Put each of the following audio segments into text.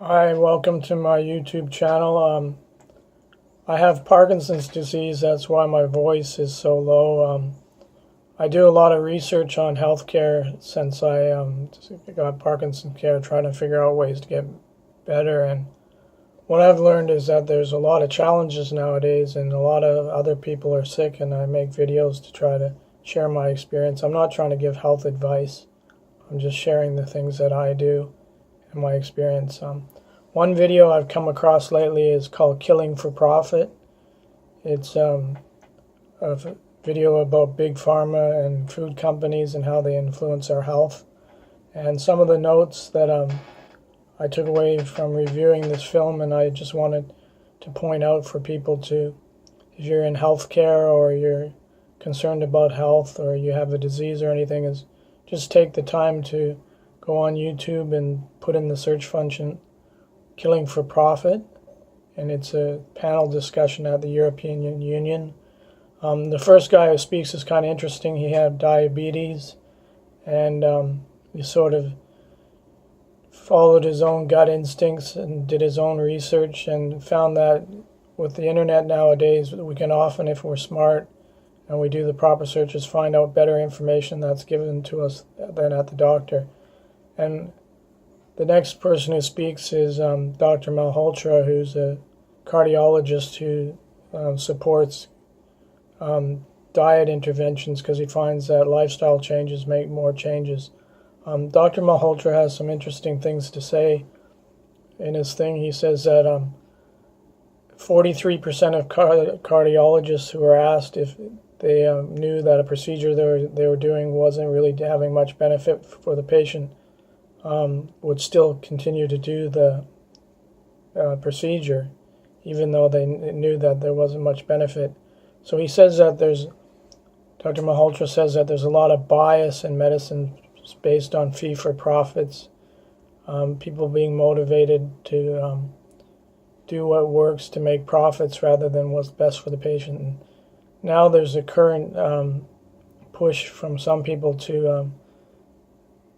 Hi, welcome to my YouTube channel. I have Parkinson's disease, that's why my voice is so low. I do a lot of research on healthcare since I got Parkinson's care, trying to figure out ways to get better. And what I've learned is that there's a lot of challenges nowadays, and a lot of other people are sick, and I make videos to try to share my experience. I'm not trying to give health advice. I'm just sharing the things that I do and my experience. One video I've come across lately is called Killing for Profit. It's a video about big pharma and food companies and how they influence our health. And some of the notes that I took away from reviewing this film, and I just wanted to point out for people to, if you're in healthcare or you're concerned about health or you have a disease or anything, is just take the time to go on YouTube and put in the search function Killing for Profit, and it's a panel discussion at the European Union. The first guy who speaks is kind of interesting. He had diabetes, and he sort of followed his own gut instincts and did his own research, and found that with the internet nowadays, we can often, if we're smart and we do the proper searches, find out better information that's given to us than at the doctor. And the next person who speaks is Dr. Malhotra, who's a cardiologist who supports diet interventions because he finds that lifestyle changes make more changes. Dr. Malhotra has some interesting things to say in his thing. He says that 43% of cardiologists who were asked if they knew that a procedure they were doing wasn't really having much benefit for the patient, would still continue to do the procedure, even though they knew that there wasn't much benefit. So he says that Dr. Malhotra says that there's a lot of bias in medicine based on fee-for-profits, people being motivated to do what works to make profits rather than what's best for the patient. And now there's a current push from some people to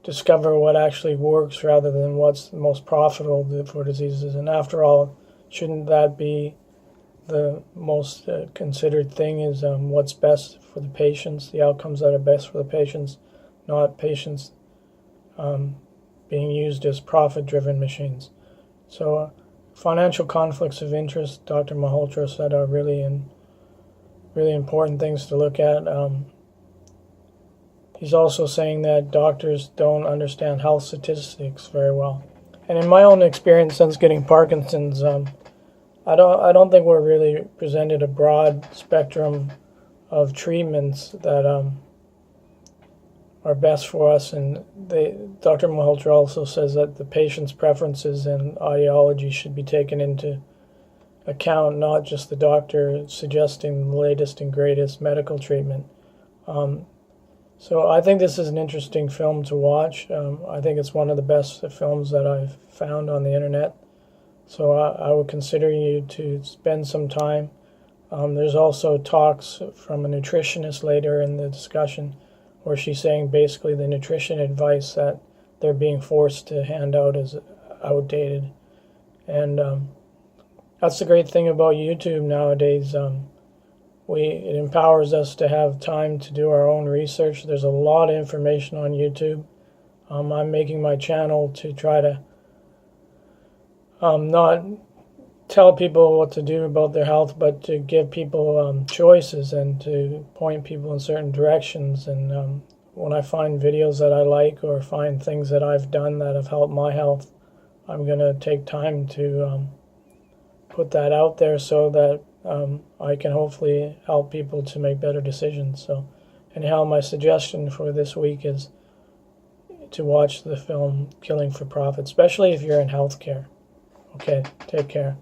discover what actually works rather than what's the most profitable for diseases. And after all, shouldn't that be the most considered thing, is what's best for the patients, the outcomes that are best for the patients, not patients being used as profit-driven machines. So financial conflicts of interest, Dr. Malhotra said, are really important things to look at. He's also saying that doctors don't understand health statistics very well. And in my own experience since getting Parkinson's, I don't think we're really presented a broad spectrum of treatments that are best for us. And Dr. Malhotra also says that the patient's preferences and ideology should be taken into account, not just the doctor suggesting the latest and greatest medical treatment. So I think this is an interesting film to watch. I think it's one of the best films that I've found on the internet. So I would consider you to spend some time. There's also talks from a nutritionist later in the discussion where she's saying basically the nutrition advice that they're being forced to hand out is outdated. And that's the great thing about YouTube nowadays. It empowers us to have time to do our own research. There's a lot of information on YouTube. I'm making my channel to try to not tell people what to do about their health, but to give people choices and to point people in certain directions. And when I find videos that I like or find things that I've done that have helped my health, I'm going to take time to put that out there so that I can hopefully help people to make better decisions. So anyhow, my suggestion for this week is to watch the film Killing for Profit, especially if you're in healthcare. Okay, take care.